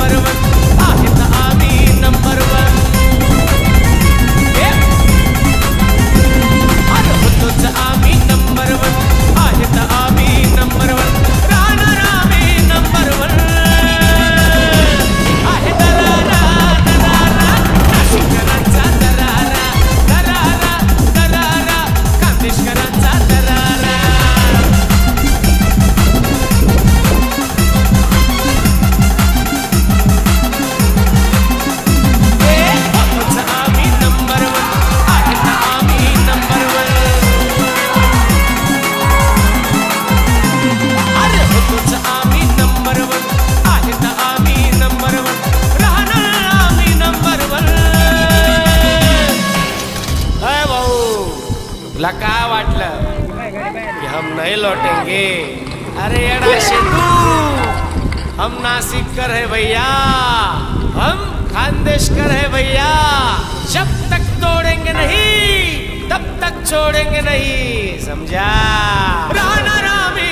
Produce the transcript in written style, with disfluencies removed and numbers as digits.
number one आहेत आम्ही number one अरे होतोच आम्ही नंबर वन आहेत आम्ही नंबर वन राहणार आम्ही नंबर वन आहे दरारा दरारा नाशिककरांचा दरारा दरारा दरारा खानदेशकरांचा दरारा होतोच आम्ही नंबर वन आहेत आम्ही नंबर वन अरे होतोच आम्ही नंबर वन आहेत आम्ही नंबर वन राहणार आम्ही नंबर वन अय भाऊ तुला काय वाटलं कि हम नहीं लौटेंगे अरे एड़ा शेतू हम नासिककर है भैया हम खानदेशकर है भैया जब तक तोड़ेंगे नहीं तब तक छोड़ेंगे नहीं समझा राहणार आम्ही